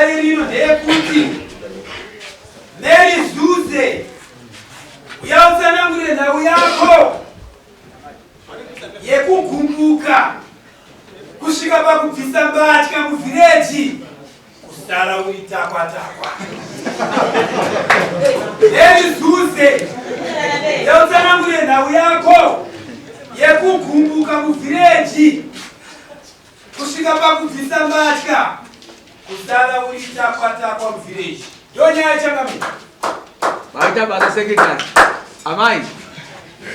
Dai rino ndeyekuti nerizuze uyautsanangure nhau yako yekugumbuka kusvika pakubvisa mbatya muvhireji kusara uitakwa-takwa. Nerizuze yautsanangure nhau yako yekugumbuka muvhireji kusvika pakubvisa mbatya kusara uitakwa-takwa muvhireji. Ndonyaya changamira. Baita basa sekretari. Amai.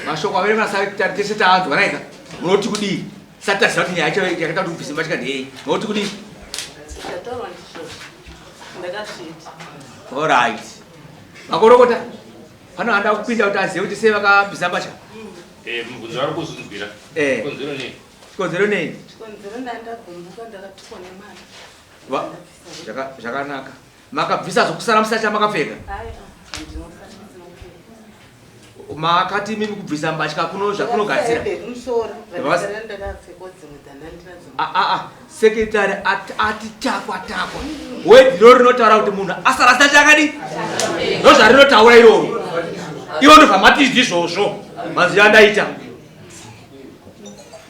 Mashoko avere masakitari tese taanzwa naika. Munoti kudii? Sata zati nyaya yakata kuti kubvisa mbatya ndei. Munoti kudii? Ndatorwa ndizvo. Ndakasvita. All right. Makorokota. Pano anda kupinda kuti azive kuti sei vakabvisa mbatya. Mubvunzo vari kuzvinzwira. Konzero nei? Konzero nei? Konzero ndandagumbuka ndakatukwa nemwana. Zvakanaka. Makabvisa zvokusara musati chamakapfeka? Makati mimi kubvisa mbatya kuno zvakunogadzira. Sekretari ati takwa-takwa. Wewe ndiro rinotaura kuti munhu asara asati akadi? Ndozvarinotaura iroro. Ivo ndobva mati izvozvo. Mazuva andaita.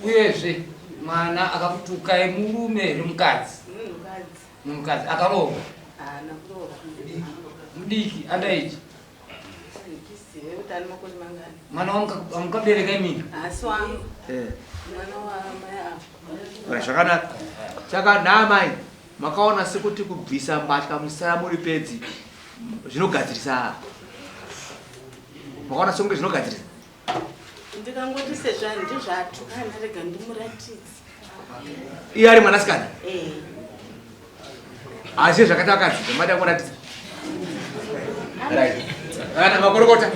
Uyezve mwana akakutuka murume nomukadzi. Mukadzi akarohwa. Mudiki andaiti. Mwana wamukabereka imini. Zvakanaka. Chakanamai. Makaona sekuti kubvisa mbatya musara muri pedzi zvinogadzirisa. Makaona sekunge zvinogadzirisa. Ndikangoti sezvo ndizvatukana rega ndimuratidzi. Iye ari mwanasikana? Asi zvakati akadzidza mada kuratidza. Kana makorokota.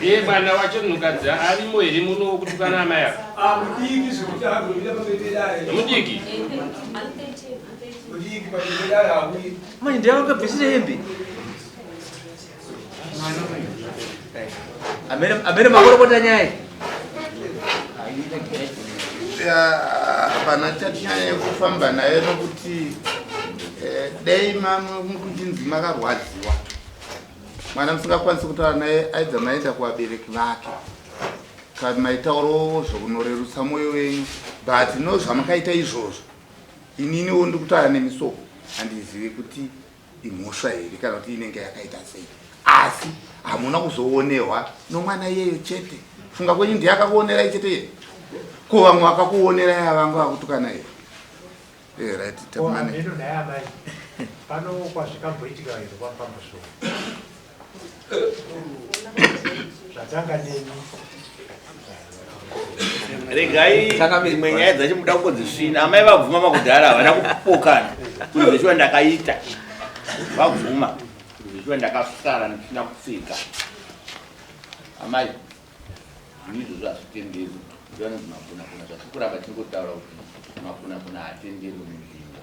Iye mwana wacho munhukadzi arimo here muno wokutukana amai ako? Mudiki zvekuti agumira pamupedare. Mudiki? Mudiki pamupedare hakuyi. Manje ndiye wakabvisira hembe. Amene makorokota nyaya. Hapana chatinyanya kufamba naye nokuti dei mukuchinzi makarwadziwa. Mwana musingakwanisi kutaura naye aidza maenda kuvabereki vake. Kana maitauro zvokunorerutsa mwoyo wenyu. But no zvamakaita izvozvo. Ininiwo ndikutaura nemisoko. Handizivi kuti imhosva here kana kuti inenge yakaita sei. Asi hamuna kuzoonewa nomwana iyeyo chete. Funga kwenyu ndiye akakuonerai chete here. Ko vamwe vakakuonerai havangu vakutukana here. Right, tamane. Ndino naye amai. Pano kwazvikamboitika here kwapamusoro. Zvatanga nemi. Regai dzimwe nyaya dzacho muda kungodzisvina. Amai vabvuma makudhara havana kupokana. Kuti zvechiva ndakaita. Vabvuma. Kuti zvechiva ndakasara ndisina kupfeka. Amai. Izvozvo hazvitenderi. Ndivana zvimafunafuna zvatikuramba tingotaura kuti mafunafuna haatenderi munzvimbo.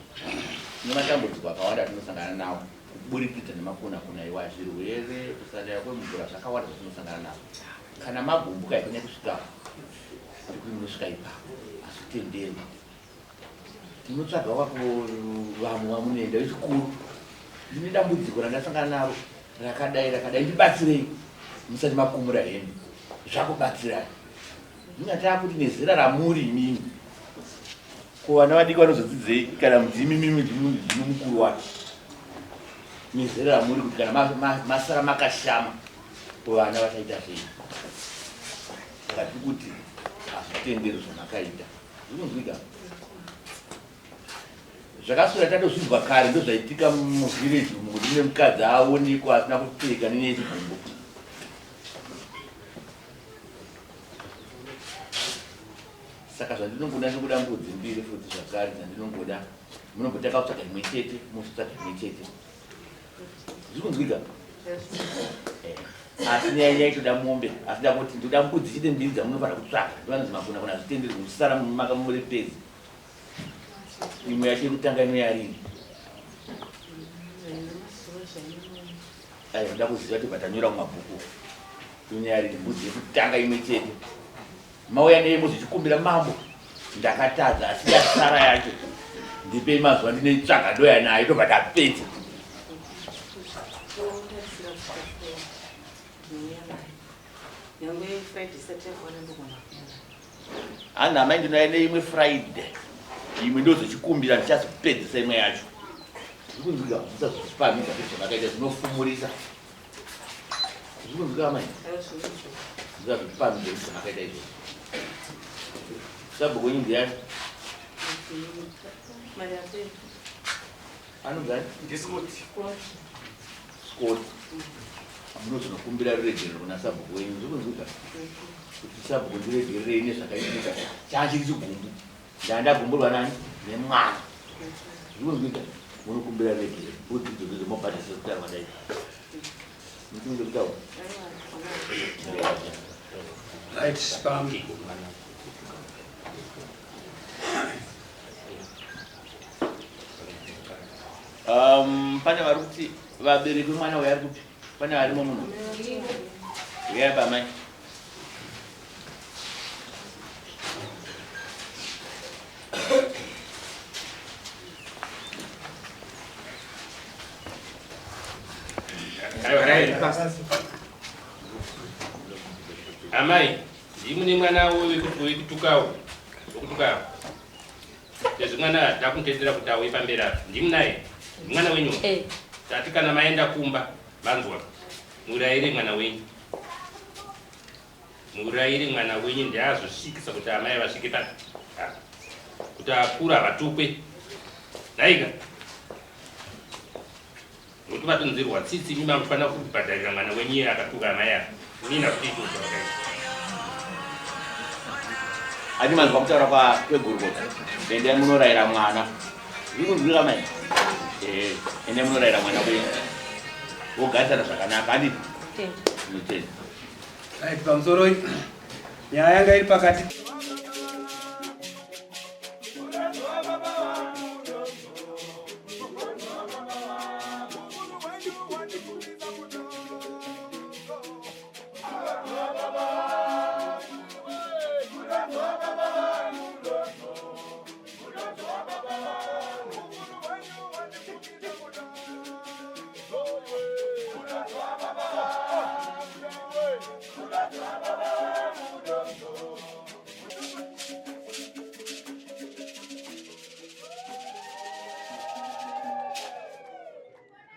Tine matambudziko akawanda tinosangana nawo kuburikidza nemafunafuna iwa zvirwere kusadaya kwemvura zvakawanda zvatinosangana nawo. Kana magumbuka ikanya kusvika kuti munosvika ipapo hazvitenderi. Tinotsvaga vamwe vamunoenda vechikuru. Ndine dambudziko randasangana naro rakadai ndibatsirei musati makumura hembe. Zvakubatsirai. Ndingatava kuti nezera ramuri imimi. Ko vana vadiki vanozodzidzei kana mimi mukuru wacho. Nezera ramuri kuti kana masara makashama ko vana vachaita sei. Saka tiri kuti hazvitenderi zvamakaita. Zvinonzwika. Zvakasura tatozvinzwa kare ndozvaitika muvhireji umu kuti mune mukadzi aonekwa asina kupfeka nechigumbo. Saka zvandinongoda ndinoda mbudzi mbiri futi zvakare dzandinongoda munombotaka kutsvaga imwe chete muzotsvaga imwe chete. Zvikunzwika? Asi nyaya yaitoda mombe asi da kuti ndoda mbudzi chete mbiri dzamunofanira kutsvaga. Ndovanonzi mafunafuna hazvitenderi kusara muri pedzi. Imwe yacho yekutanga inoyariri. Ndoda kuziva kuti patanyora mumabhuku inoyariri mbudzi yekutanga imwe chete. Mauya neyemuzi chikumbira mambo ndakatadza asi yasara yacho Ndipei mazuva ndinoitsvaga ndoya nayo tobva tapedza. Ani amai ndinoya neimwe Friday. Imwe ndozochikumbira ndichazopedzisa imwe yacho. Zvikunzwika zvisazvipamisa kuti zvakaita zvinofumurisa. Zvikunzwika amai. Zvisazvipamisa kuti zvakaita izvo. Sabhuku wenyu ndiani? Anogani? Scott. Munozokumbira ruregerero kuna sabhuku wenyu. Zvikunzwika kuti sabhuku ndiregererei nezvakaitika. Chachiri chigumbu. Ndandagumburwa nani? Nemwana. Zvikunzwika munokumbira ruregerero. Udzidzo dzemobhatisa kutarwa dai. Mukunzwika. Right, spam. Pane vari kuti vabereki mwana uyu ari kuti pane varimo muno uyai pamai. Amai, ndimune mwana wekutukawo. Sezvo mwana takumutendera kuti auye pamberi apo. Ndimunaye. Mwana wenyu. Tati kana maenda kumba, vanzwa. Murayire mwana wenyu. Murayire mwana wenyu ndiazosvikisa kuti amai vasvike pa. Kuti akura vatukwe. Ndaika. Kuti vatonzerwa tsitsi mima mufana kubhadharira mwana wenyu akatuka amai apo. Nina kuti izvo zvakaita. Ani manzwa kutaura kwegurukota. Ende munorayira mwana. Zvikunzwika mai. Ende munorayira mwana wenyu. Wogarisana zvakanaka andi. Right, pamusoro nyaya yanga iri pakati